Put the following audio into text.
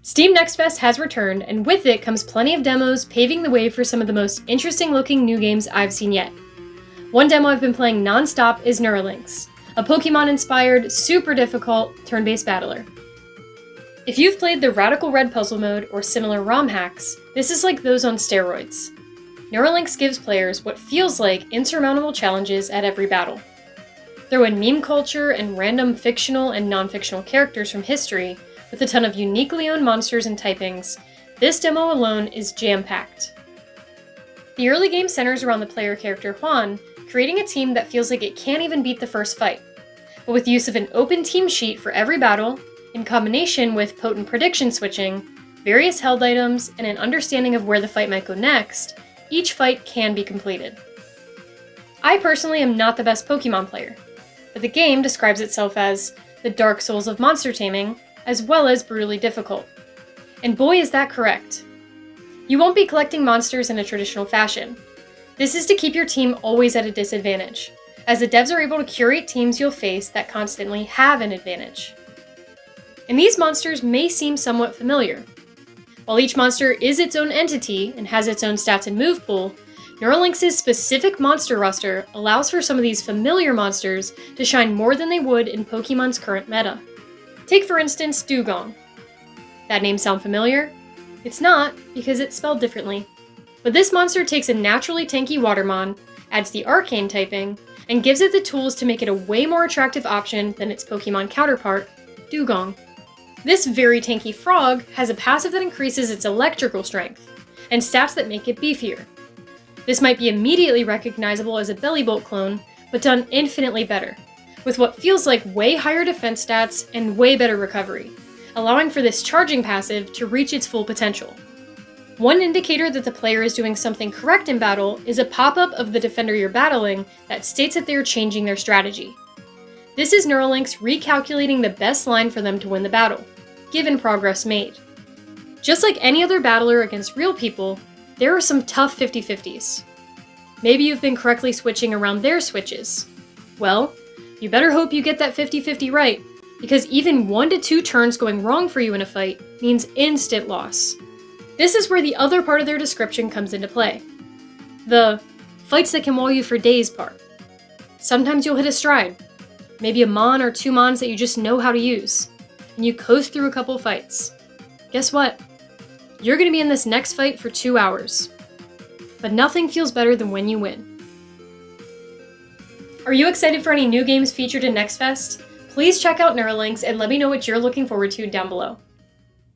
Steam Next Fest has returned, and with it comes plenty of demos paving the way for some of the most interesting looking new games I've seen yet. One demo I've been playing non-stop is Neuralinks, a Pokemon-inspired, super difficult, turn-based battler. If you've played the Radical Red puzzle mode or similar ROM hacks, this is like those on steroids. Neuralinks gives players what feels like insurmountable challenges at every battle. Throw in meme culture and random fictional and non-fictional characters from history, with a ton of uniquely owned monsters and typings, this demo alone is jam-packed. The early game centers around the player character Juan, creating a team that feels like it can't even beat the first fight. But with use of an open team sheet for every battle, in combination with potent prediction switching, various held items, and an understanding of where the fight might go next, each fight can be completed. I personally am not the best Pokemon player, but the game describes itself as the Dark Souls of monster taming, as well as brutally difficult. And boy is that correct. You won't be collecting monsters in a traditional fashion. This is to keep your team always at a disadvantage, as the devs are able to curate teams you'll face that constantly have an advantage. And these monsters may seem somewhat familiar. While each monster is its own entity and has its own stats and move pool, Neuralinks' specific monster roster allows for some of these familiar monsters to shine more than they would in Pokemon's current meta. Take for instance Dewgong. That name sound familiar? It's not, because it's spelled differently. But this monster takes a naturally tanky Watermon, adds the Arcane typing, and gives it the tools to make it a way more attractive option than its Pokemon counterpart, Dewgong. This very tanky frog has a passive that increases its electrical strength, and stats that make it beefier. This might be immediately recognizable as a Bellibolt clone, but done infinitely better, with what feels like way higher defense stats and way better recovery, allowing for this charging passive to reach its full potential. One indicator that the player is doing something correct in battle is a pop-up of the defender you're battling that states that they are changing their strategy. This is Neuralinks recalculating the best line for them to win the battle, given progress made. Just like any other battler against real people, there are some tough 50-50s. Maybe you've been correctly switching around their switches. Well, you better hope you get that 50-50 right, because even 1 to 2 turns going wrong for you in a fight means instant loss. This is where the other part of their description comes into play. The fights that can wall you for days part. Sometimes you'll hit a stride, maybe a Mon or 2 Mons that you just know how to use, and you coast through a couple fights. Guess what? You're going to be in this next fight for 2 hours. But nothing feels better than when you win. Are you excited for any new games featured in Next Fest? Please check out Neuralinks and let me know what you're looking forward to down below.